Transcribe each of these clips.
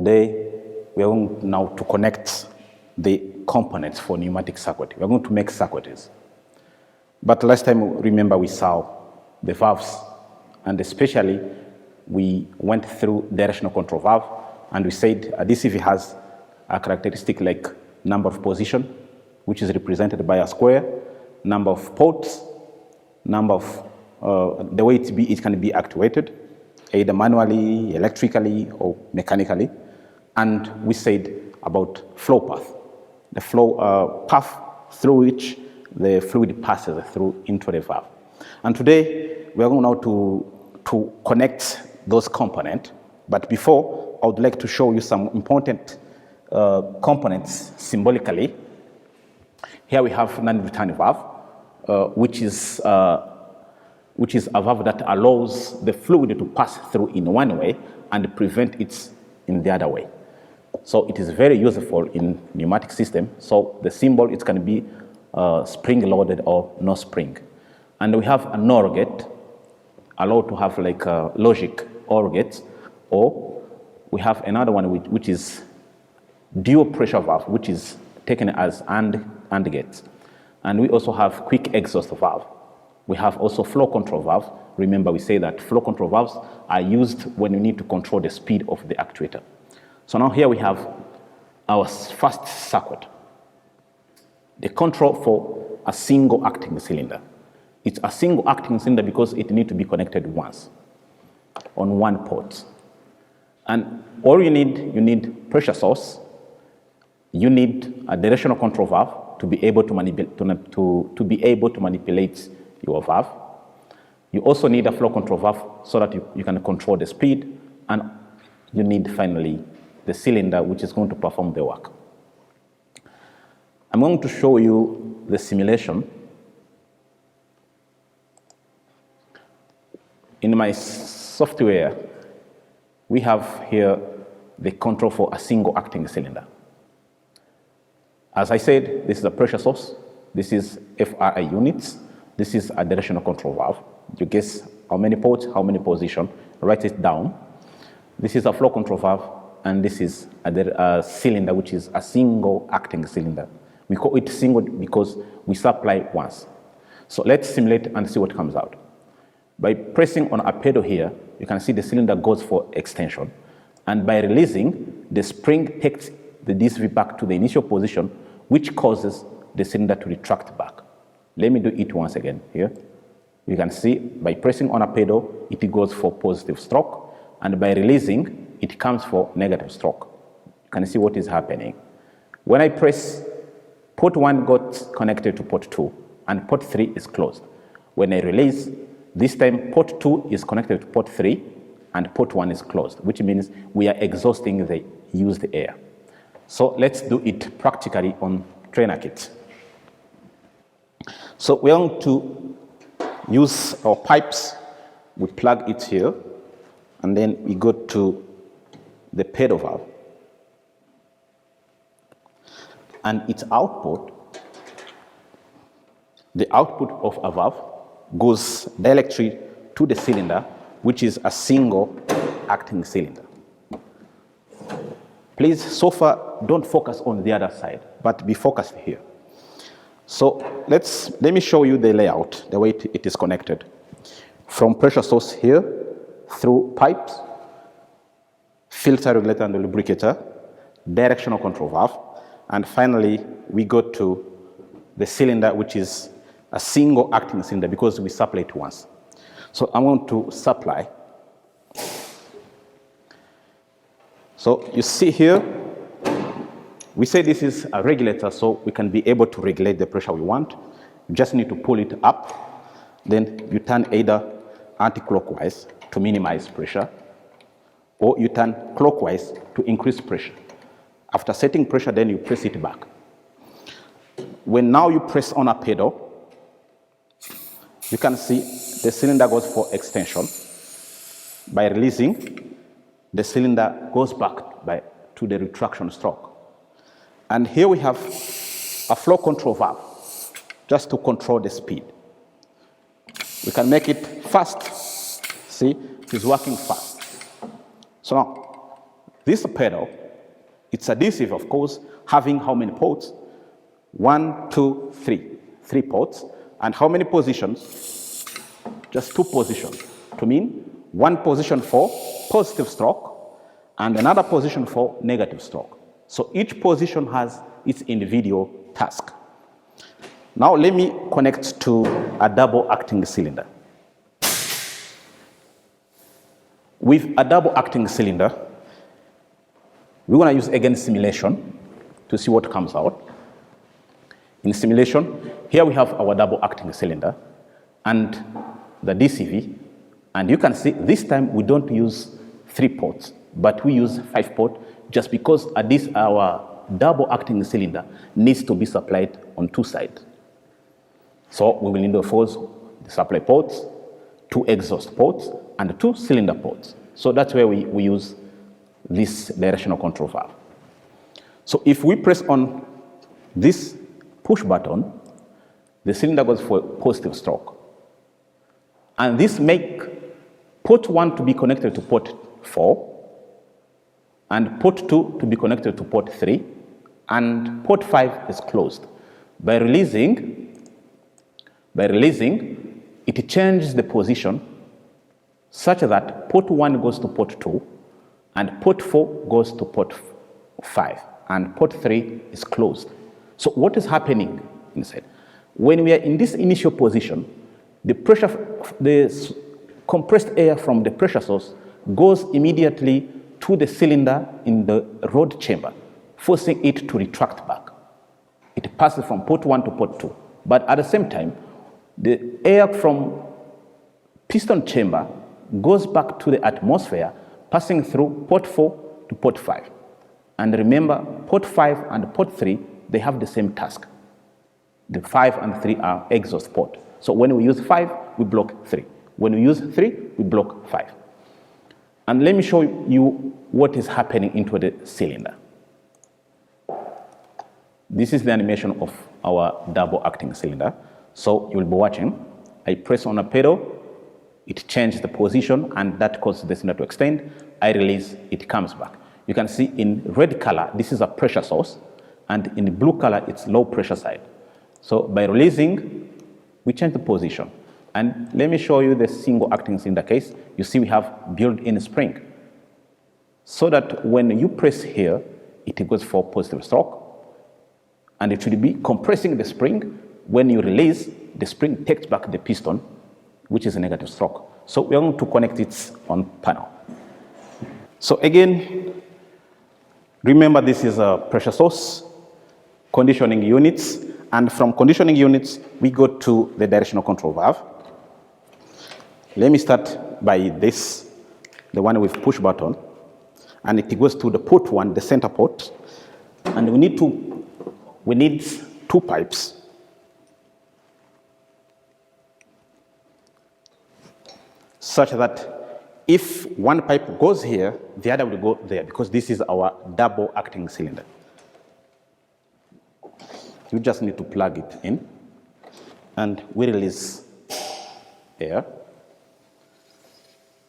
Today, we are going now to connect the components for pneumatic circuit. We are going to make circuits. But last time, remember, we saw the valves, and especially we went through directional control valve, and we said a DCV has a characteristic like number of position, which is represented by a square, number of ports, number of the way it can be actuated, either manually, electrically, or mechanically. And we said about flow path, the flow path through which the fluid passes through into the valve. And today, we are going now to connect those components. But before, I would like to show you some important components symbolically. Here we have non-return valve, which is a valve that allows the fluid to pass through in one way and prevent it in the other way. So it is very useful in pneumatic system. So the symbol, it can be spring-loaded or no spring. And we have a NOR gate, allowed to have like a logic OR gates, or we have another one which is dual pressure valve, which is taken as AND gates. And we also have quick exhaust valve. We have also flow control valve. Remember, we say that flow control valves are used when you need to control the speed of the actuator. So now here we have our first circuit, the control for a single acting cylinder. It's a single acting cylinder because it needs to be connected once on one port. And all you need pressure source, you need a directional control valve to be able to manipulate your valve. You also need a flow control valve so that you can control the speed, and you need finally the cylinder which is going to perform the work. I'm going to show you the simulation. In my software, we have here the control for a single acting cylinder. As I said, this is a pressure source. This is FRI units. This is a directional control valve. You guess how many ports, how many positions, write it down. This is a flow control valve, and this is a cylinder, which is a single acting cylinder. We call it single because we supply once. So let's simulate and see what comes out. By pressing on a pedal here, you can see the cylinder goes for extension. And by releasing, the spring takes the DCV back to the initial position, which causes the cylinder to retract back. Let me do it once again here. You can see by pressing on a pedal, it goes for positive stroke. And by releasing, it comes for negative stroke. You can see what is happening. When I press, port 1 got connected to port 2, and port 3 is closed. When I release, this time port 2 is connected to port 3, and port 1 is closed, which means we are exhausting the used air. So let's do it practically on trainer kit. So we're going to use our pipes. We plug it here, and then we go to the pedal valve. And its output, the output of a valve goes directly to the cylinder, which is a single acting cylinder. Please, so far, don't focus on the other side, but be focused here. So let me show you the layout, the way it is connected. From pressure source here, through pipes, filter regulator and lubricator, directional control valve, and finally, we go to the cylinder, which is a single acting cylinder because we supply it once. So I'm going to supply. So you see here, we say this is a regulator, so we can be able to regulate the pressure we want. You just need to pull it up. Then you turn either anti-clockwise to minimize pressure, or you turn clockwise to increase pressure. After setting pressure, then you press it back. When now you press on a pedal, you can see the cylinder goes for extension. By releasing, the cylinder goes back to the retraction stroke. And here we have a flow control valve, just to control the speed. We can make it fast. See, it is working fast. So now, This pedal, it's adhesive, of course, having how many ports? 1, 2, 3. 3 ports. And how many positions? Just 2 positions. To mean 1 position for positive stroke and another position for negative stroke. So each position has its individual task. Now let me connect to a double acting cylinder. With a double acting cylinder, we're going to use again simulation to see what comes out. In simulation, here we have our double acting cylinder and the DCV, and you can see this time we don't use 3 ports, but we use 5 ports just because our double acting cylinder needs to be supplied on 2 sides. So we will need, of course, the supply ports, 2 exhaust ports, and 2 cylinder ports. So that's where we use this directional control valve. So if we press on this push button, the cylinder goes for positive stroke. And this makes port 1 to be connected to port 4, and port 2 to be connected to port 3, and port 5 is closed. By releasing, it changes the position such that port 1 goes to port 2, and port 4 goes to port 5, and port 3 is closed. So what is happening inside? When we are in this initial position, the compressed air from the pressure source goes immediately to the cylinder in the rod chamber, forcing it to retract back. It passes from port 1 to port 2. But at the same time, the air from piston chamber goes back to the atmosphere, passing through port 4 to port 5. And remember, port 5 and port 3, they have the same task. The 5 and 3 are exhaust port. So when we use 5, we block 3. When we use 3, we block 5. And let me show you what is happening into the cylinder. This is the animation of our double acting cylinder. So you'll be watching. I press on a pedal, it changes the position, and that causes the cylinder to extend. I release, it comes back. You can see in red color, this is a pressure source, and in blue color, it's low pressure side. So by releasing, we change the position. And let me show you the single acting cylinder case. You see we have built-in spring. So that when you press here, it goes for positive stroke, and it should be compressing the spring. When you release, the spring takes back the piston, which is a negative stroke. So we're going to connect it on panel. So again, remember this is a pressure source, conditioning units, and from conditioning units, we go to the directional control valve. Let me start by this, the one with push button, and it goes to the port 1, the center port, and we need 2 pipes. Such that if one pipe goes here, the other will go there, because this is our double acting cylinder. You just need to plug it in, and we release air.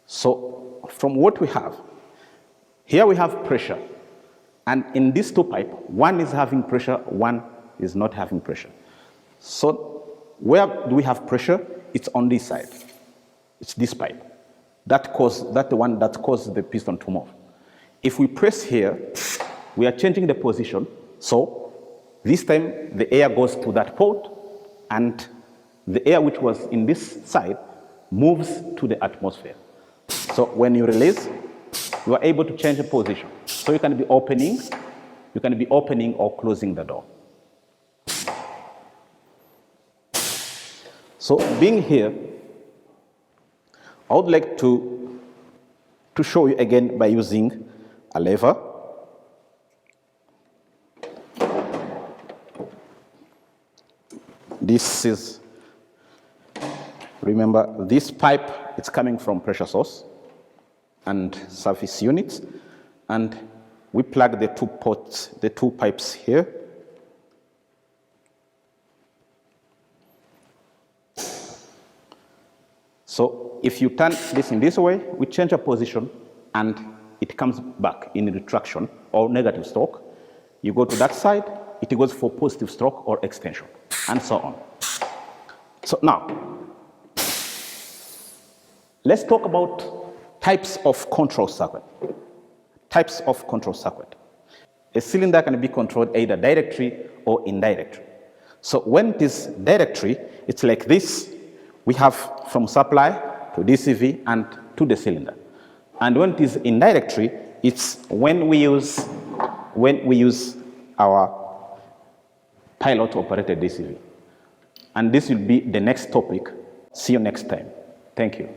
So from what we have, here we have pressure, and in these 2 pipes, one is having pressure, one is not having pressure. So where do we have pressure? It's on this side. It's this pipe. That's the one that causes the piston to move. If we press here, we are changing the position. So this time the air goes to that port, and the air which was in this side moves to the atmosphere. So when you release, you are able to change the position. So you can be opening or closing the door. So being here, I would like to show you again by using a lever. This is, remember, this pipe, it's coming from pressure source and surface units, and we plug the 2 ports, the 2 pipes here. So if you turn this in this way, we change a position, and it comes back in retraction or negative stroke. You go to that side, it goes for positive stroke or extension, and so on. So now, let's talk about types of control circuit. Types of control circuit. A cylinder can be controlled either directly or indirectly. So when it is directly, it's like this. We have from supply to DCV and to the cylinder. And when it is indirectly, it's when we use our pilot-operated DCV. And this will be the next topic. See you next time. Thank you.